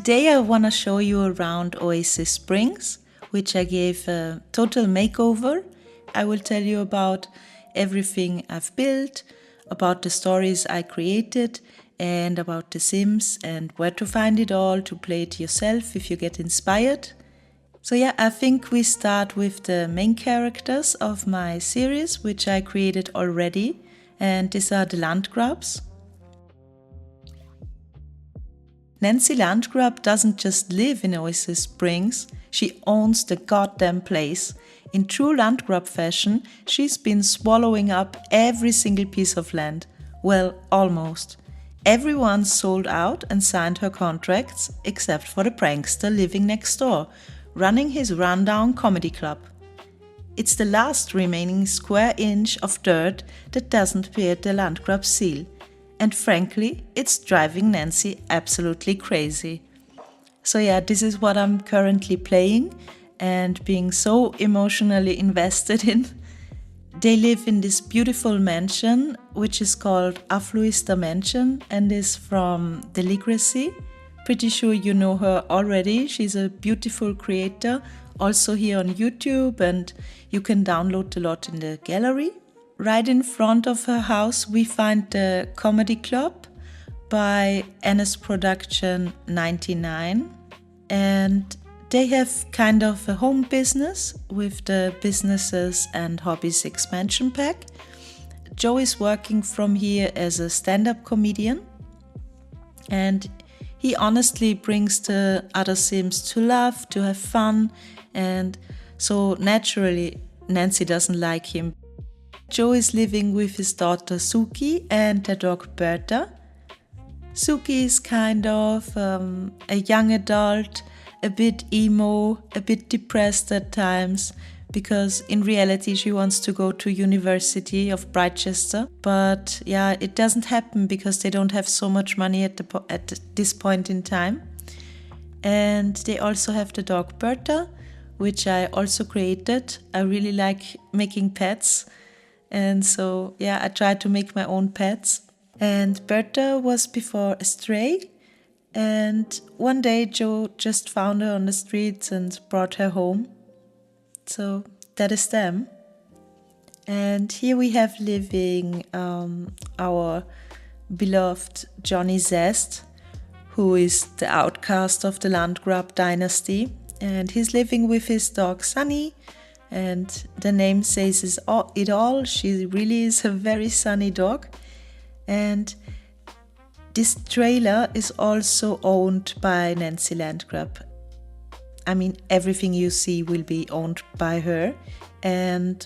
Today I want to show you around Oasis Springs, which I gave a total makeover. I will tell you about everything I've built, about the stories I created, and about the Sims and where to find it all to play it yourself if you get inspired. So yeah, I think we start with the main characters of my series, which I created already, and these are the Landgraabs. Nancy Landgraab doesn't just live in Oasis Springs, she owns the goddamn place. In true Landgraab fashion, she's been swallowing up every single piece of land. Well, almost. Everyone's sold out and signed her contracts, except for the prankster living next door, running his rundown comedy club. It's the last remaining square inch of dirt that doesn't bear the Landgraab seal. And frankly, it's driving Nancy absolutely crazy. So yeah, this is what I'm currently playing and being so emotionally invested in. They live in this beautiful mansion, which is called Affluista Mansion and is from Deligracy. Pretty sure you know her already. She's a beautiful creator, also here on YouTube, and you can download a lot in the gallery. Right in front of her house we find the Comedy Club by Anna's Production 99, and they have kind of a home business with the Businesses and Hobbies expansion pack. Joe is working from here as a stand-up comedian, and he honestly brings the other Sims to laugh, to have fun, and so naturally Nancy doesn't like him. Joe is living with his daughter Suki and their dog Berta. Suki is kind of a young adult, a bit emo, a bit depressed at times, because in reality she wants to go to University of Brightchester. But yeah, it doesn't happen because they don't have so much money at this point in time. And they also have the dog Berta, which I also created. I really like making pets. And so, yeah, I tried to make my own pets. And Berta was before a stray. And one day Joe just found her on the streets and brought her home. So that is them. And here we have living our beloved Johnny Zest, who is the outcast of the Landgraab dynasty. And he's living with his dog Sunny. And the name says it all. She really is a very sunny dog. And this trailer is also owned by Nancy Landgraab. I mean, everything you see will be owned by her. And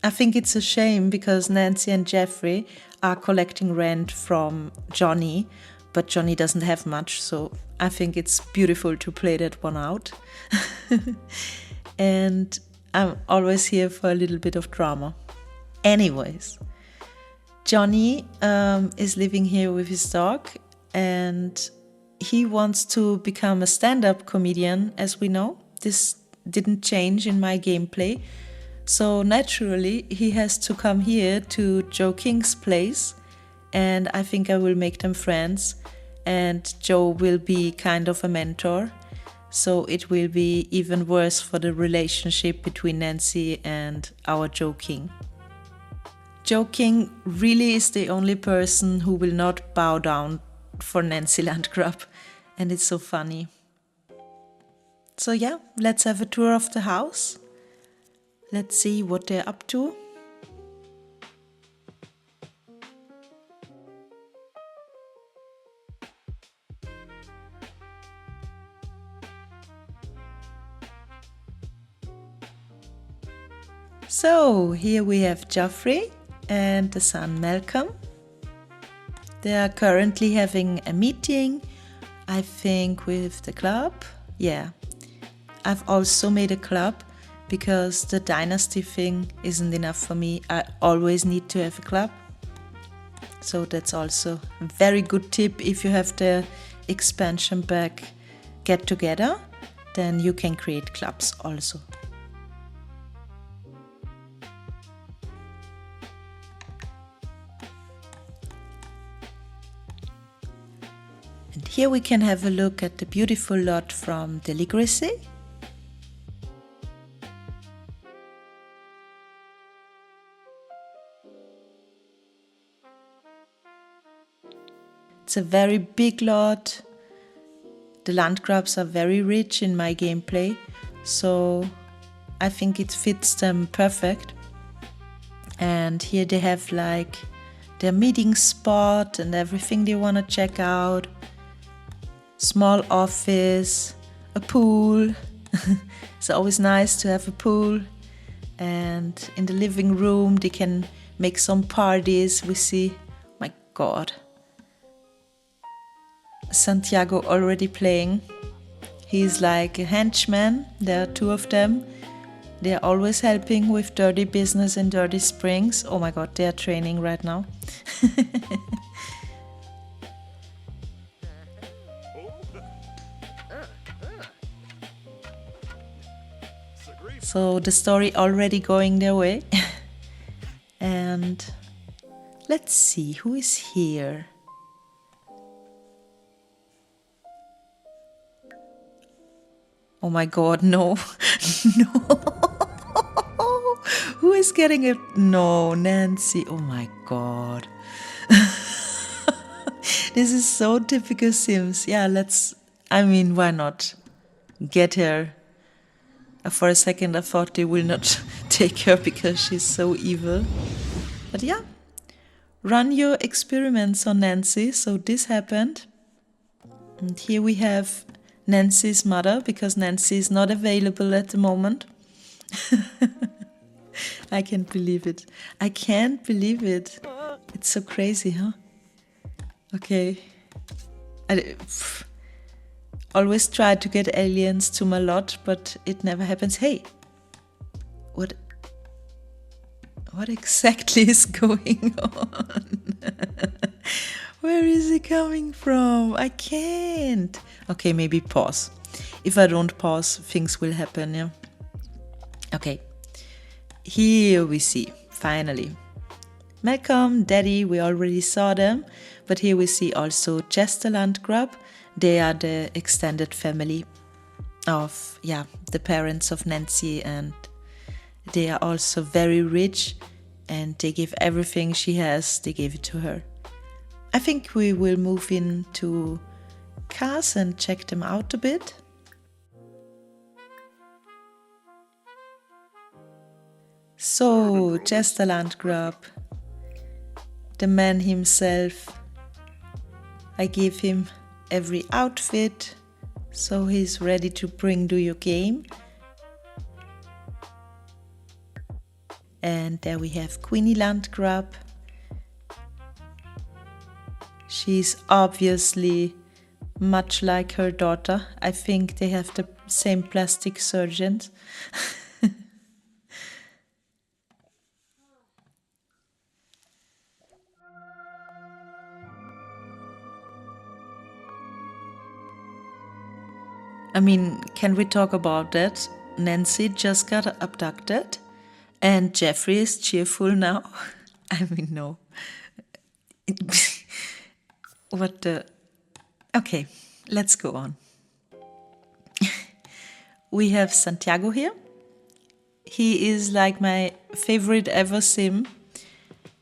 I think it's a shame because Nancy and Geoffrey are collecting rent from Johnny, but Johnny doesn't have much, so I think it's beautiful to play that one out. And I'm always here for a little bit of drama. Anyways, Johnny is living here with his dog, and he wants to become a stand-up comedian, as we know. This didn't change in my gameplay. So naturally, he has to come here to Joe King's place, and I think I will make them friends, and Joe will be kind of a mentor. So it will be even worse for the relationship between Nancy and our Joe King. Joe King really is the only person who will not bow down for Nancy Landgraab, and it's so funny. So yeah, let's have a tour of the house. Let's see what they're up to. So here we have Geoffrey and the son Malcolm. They are currently having a meeting, I think with the club. Yeah, I've also made a club because the Dynasty thing isn't enough for me. I always need to have a club. So that's also a very good tip. If you have the expansion pack get together, then you can create clubs also. And here we can have a look at the beautiful lot from Delicacy. It's a very big lot. The Landgraabs are very rich in my gameplay, so I think it fits them perfect. And here they have like their meeting spot and everything they want to check out. Small office, a pool. It's always nice to have a pool. And in the living room they can make some parties. We see, my God, Santiago already playing. He's like a henchman. There are two of them. They are always helping with dirty business in Dirty Springs. Oh my God, they are training right now. So the story already going their way. And let's see who is here. Oh my God, no. No. Who is getting it? No, Nancy. Oh my God. This is so typical Sims. Yeah, why not? Get her. For a second I thought they will not take her because she's so evil. But yeah, run your experiments on Nancy. So this happened. And here we have Nancy's mother, because Nancy is not available at the moment. I can't believe it. I can't believe it. It's so crazy, huh? Okay. I always try to get aliens to my lot, but it never happens. Hey, what exactly is going on? Where is he coming from? I can't. Okay, maybe pause. If I don't pause, things will happen, yeah? Okay. Here we see, finally, Malcolm, Daddy, we already saw them. But here we see also Chester Landgraab. They are the extended family of, the parents of Nancy. And they are also very rich. And they give everything she has, they gave it to her. I think we will move into cars and check them out a bit. So, Chester Landgraab, the man himself. I give him every outfit, so he's ready to bring to your game. And there we have Queenie Landgraab. She's obviously much like her daughter. I think they have the same plastic surgeons. I mean, can we talk about that? Nancy just got abducted and Geoffrey is cheerful now. I mean, no. What the... Okay, let's go on. We have Santiago here. He is like my favorite ever sim.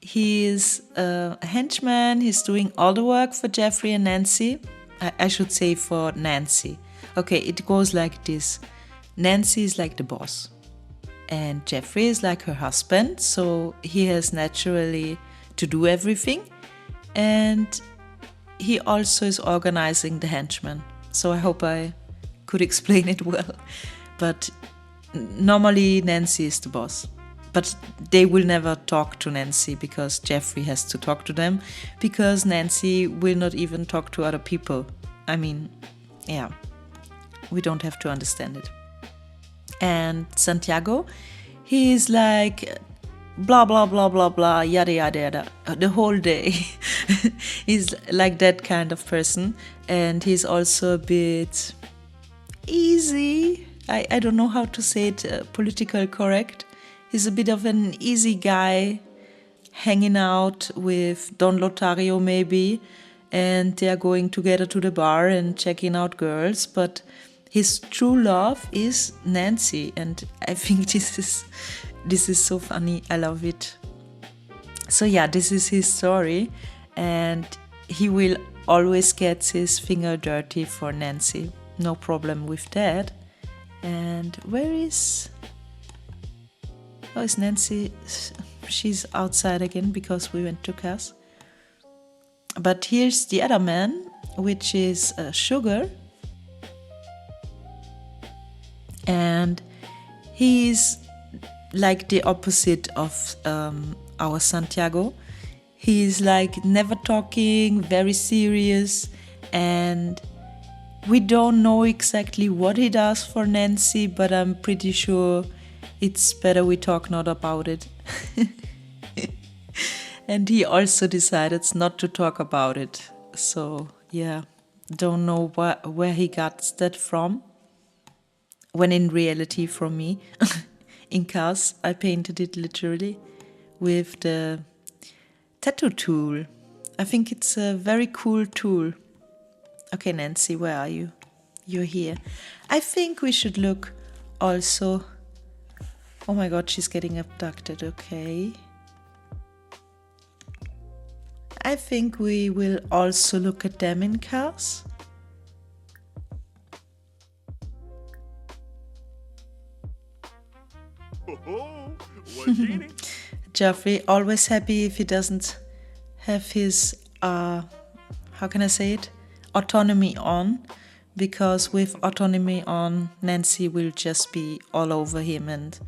He is a henchman. He's doing all the work for Geoffrey and Nancy. I should say for Nancy. Okay, it goes like this. Nancy is like the boss. And Geoffrey is like her husband. So he has naturally to do everything. And he also is organizing the henchmen. So I hope I could explain it well. But normally Nancy is the boss. But they will never talk to Nancy because Geoffrey has to talk to them. Because Nancy will not even talk to other people. I mean, yeah, we don't have to understand it. And Santiago, he is like blah, blah, blah, blah, blah, yada, yada, yada, the whole day. He's like that kind of person. And he's also a bit easy. I don't know how to say it political correct. He's a bit of an easy guy, hanging out with Don Lotario maybe. and they are going together to the bar and checking out girls, but his true love is Nancy, and I think this is so funny. I love it. So yeah, this is his story, and he will always get his finger dirty for Nancy. No problem with that. And where is... Oh, is Nancy? She's outside again because we went to Cass. But here's the other man, which is Sugar. And he's like the opposite of our Santiago. He's like never talking, very serious, and we don't know exactly what he does for Nancy, but I'm pretty sure it's better we talk not about it. And he also decided not to talk about it. So yeah, don't know where he got that from. When in reality, from me. In Cars, I painted it literally with the tattoo tool. I think it's a very cool tool. Okay, Nancy, where are you? You're here. I think we should look also... Oh my god, she's getting abducted, okay. I think we will also look at them in Cars. Geoffrey, always happy if he doesn't have his, how can I say it? Autonomy on. Because with autonomy on, Nancy will just be all over him, and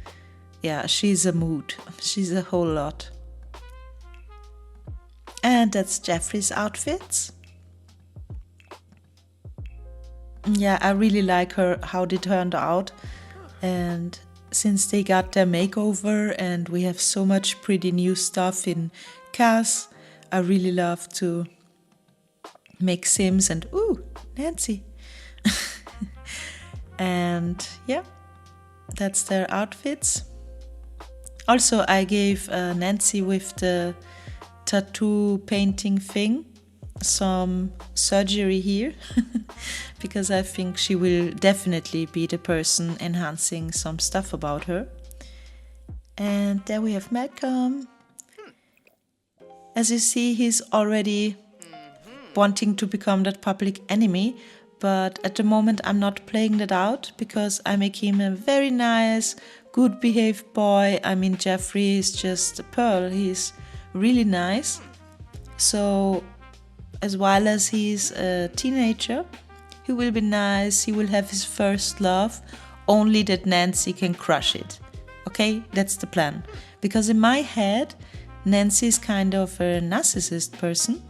yeah, she's a mood. She's a whole lot. And that's Geoffrey's outfits. Yeah, I really like how they turned out. And since they got their makeover and we have so much pretty new stuff in Cass, I really love to make Sims and ooh, Nancy. And yeah, that's their outfits. Also, I gave Nancy with the tattoo painting thing some surgery here because I think she will definitely be the person enhancing some stuff about her. And there we have Malcolm. As you see, he's already wanting to become that public enemy, but at the moment I'm not playing that out because I make him a very nice, good behaved boy. I mean, Geoffrey is just a pearl. He's really nice. So as well as he's a teenager, he will be nice, he will have his first love, only that Nancy can crush it. Okay, that's the plan. Because in my head, Nancy is kind of a narcissist person,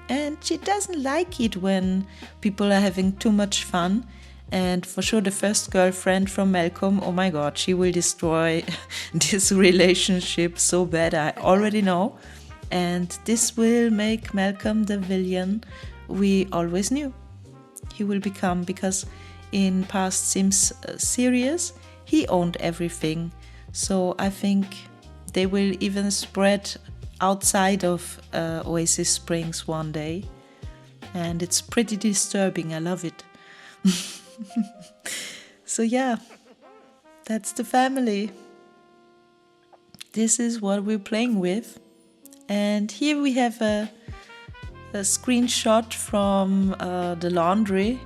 and she doesn't like it when people are having too much fun. And for sure the first girlfriend from Malcolm, oh my god, she will destroy this relationship so bad, I already know. And this will make Malcolm the villain we always knew he will become, because in past Sims series he owned everything. So I think they will even spread outside of Oasis Springs one day. And it's pretty disturbing, I love it. So yeah, that's the family. This is what we're playing with. And here we have a screenshot from the laundry,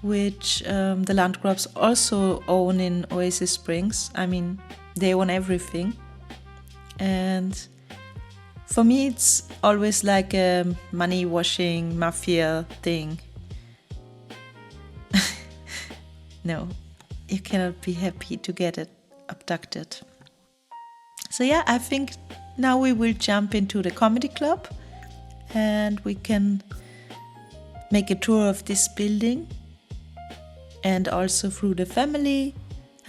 which the Landgraabs also own in Oasis Springs. I mean, they own everything. And for me, it's always like a money washing mafia thing. No, you cannot be happy to get it abducted. So yeah, I think now we will jump into the comedy club and we can make a tour of this building and also through the family.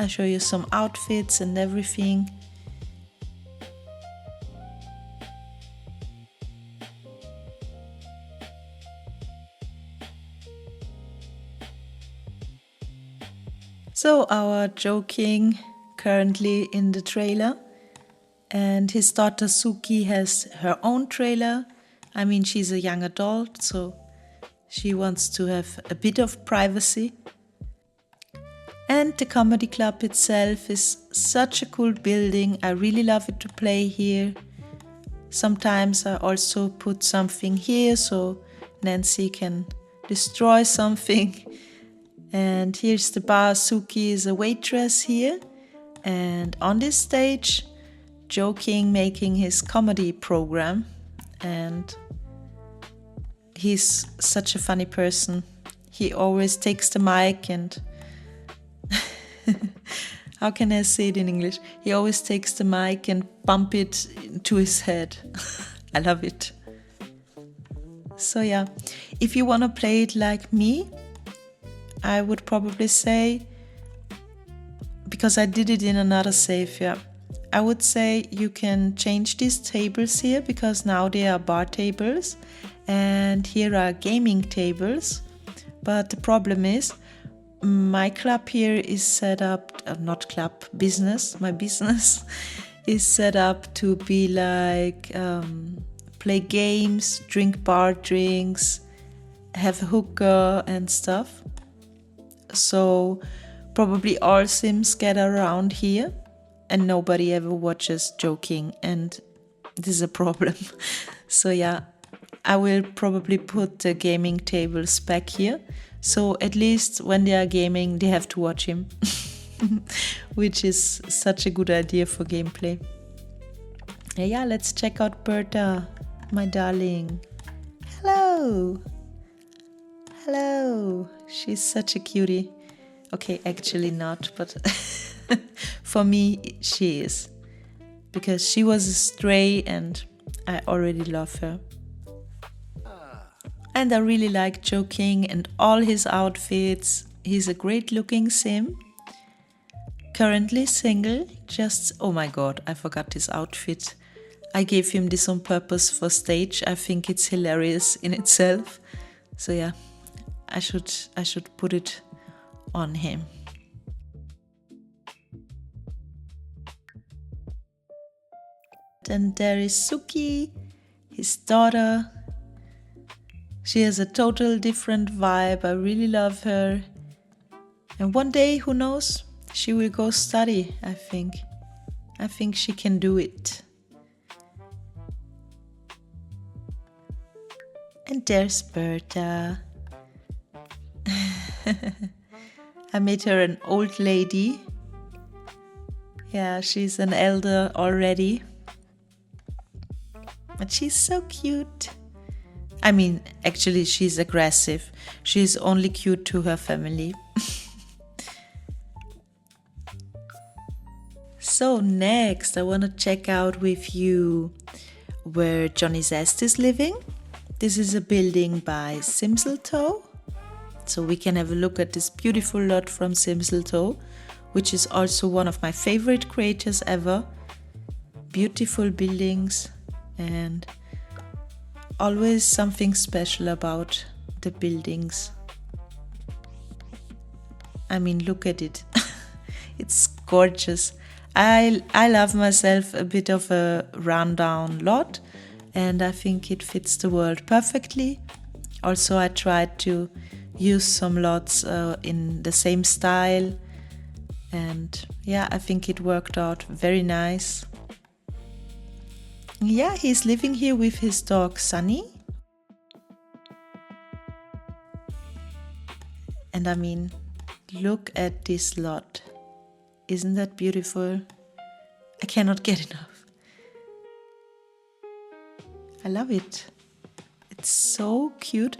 I'll show you some outfits and everything. So our joking currently in the trailer, and his daughter Suki has her own trailer. I mean, she's a young adult, so she wants to have a bit of privacy. And the comedy club itself is such a cool building. I really love it to play here. Sometimes I also put something here so Nancy can destroy something. And here's the bar. Suki is a waitress here. And on this stage, Joking making his comedy program. And he's such a funny person. He always takes the mic and how can I say it in English? He always takes the mic and bump it to his head. I love it. So yeah, if you want to play it like me, I would probably say, because I did it in another save, yeah, I would say you can change these tables here because now they are bar tables and here are gaming tables. But the problem is, my club here is set up, not club, business, my business is set up to be like play games, drink bar drinks, have a hookah and stuff. So probably all Sims gather around here and nobody ever watches Joking, and this is a problem. So yeah, I will probably put the gaming tables back here. So at least when they are gaming, they have to watch him, which is such a good idea for gameplay. Yeah, let's check out Berta, my darling. Hello. Hello. She's such a cutie. Okay, actually not, but for me she is. Because she was a stray and I already love her. And I really like Joking and all his outfits. He's a great looking sim. Currently single, just, oh my god, I forgot his outfit. I gave him this on purpose for stage. I think it's hilarious in itself. So yeah, I should put it on him. Then there is Suki, his daughter. She has a total different vibe. I really love her. And one day, who knows, she will go study, I think. I think she can do it. And there's Berta. I made her an old lady. Yeah, she's an elder already. But she's so cute. I mean, actually, she's aggressive. She's only cute to her family. So next, I want to check out with you where Johnny Zest is living. This is a building by Simseltoe. So we can have a look at this beautiful lot from Simseltoe, which is also one of my favorite creators ever. Beautiful buildings and always something special about the buildings. I mean, look at it. It's gorgeous. I love myself a bit of a rundown lot, and I think it fits the world perfectly. Also, I tried to use some lots in the same style, and yeah, I think it worked out very nice. Yeah, he's living here with his dog Sunny. And I mean, look at this lot. Isn't that beautiful? I cannot get enough. I love it. It's so cute.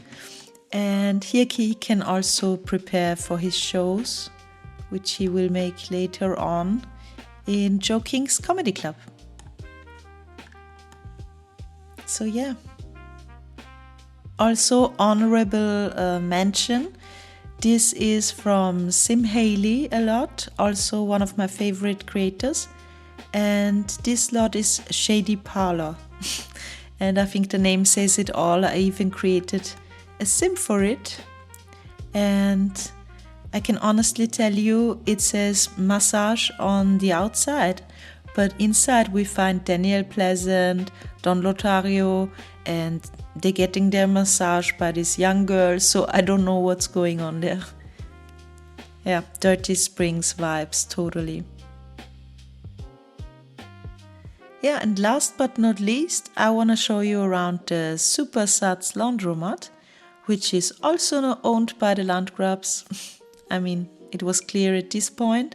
And here he can also prepare for his shows, which he will make later on in Joking's Comedy Club. So yeah. Also honorable mention. This is from Sim Haley a lot, also one of my favorite creators. And this lot is Shady Parlor. And I think the name says it all. I even created a sim for it. And I can honestly tell you, it says massage on the outside. But inside we find Daniel Pleasant, Don Lotario, and they're getting their massage by this young girl, so I don't know what's going on there. Yeah, Dirty Springs vibes, totally. Yeah, and last but not least, I want to show you around the Super Satz laundromat, which is also not owned by the Landgraabs. I mean, it was clear at this point.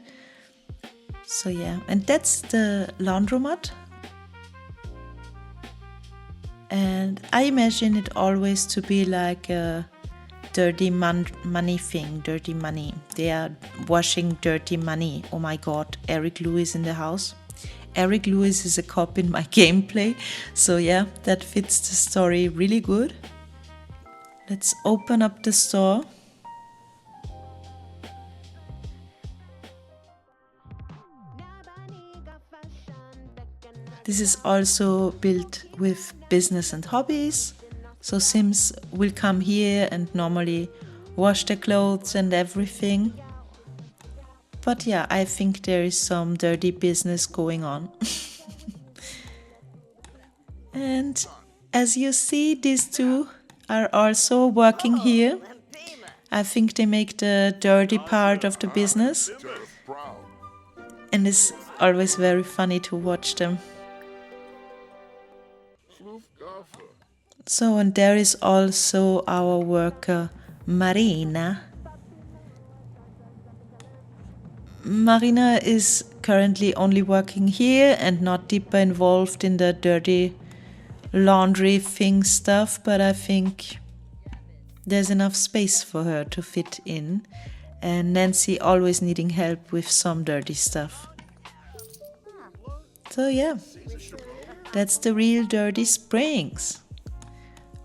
So yeah, and that's the laundromat. And I imagine it always to be like a dirty money thing, dirty money. They are washing dirty money. Oh my god, Eric Lewis in the house. Eric Lewis is a cop in my gameplay. So yeah, that fits the story really good. Let's open up the store. This is also built with business and hobbies. So Sims will come here and normally wash their clothes and everything. But yeah, I think there is some dirty business going on. And as you see, these two are also working here. I think they make the dirty part of the business. And it's always very funny to watch them. So, and there is also our worker Marina. Marina is currently only working here and not deeper involved in the dirty laundry thing stuff, but I think there's enough space for her to fit in, and Nancy always needing help with some dirty stuff. So yeah, that's the real Dirty Springs,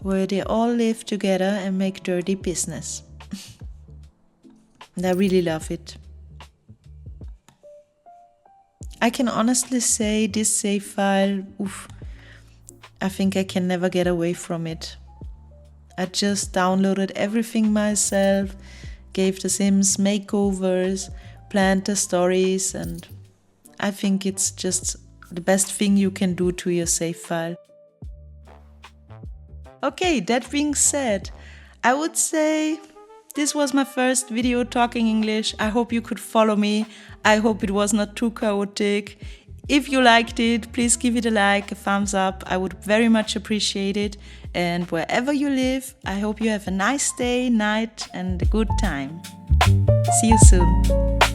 where they all live together and make dirty business. And I really love it. I can honestly say this save file, I think I can never get away from it. I just downloaded everything myself, gave the Sims makeovers, planned the stories, and I think it's just the best thing you can do to your save file. Okay, that being said, I would say this was my first video talking English. I hope you could follow me. I hope it was not too chaotic. If you liked it, please give it a like, a thumbs up. I would very much appreciate it. And wherever you live, I hope you have a nice day, night, and a good time. See you soon.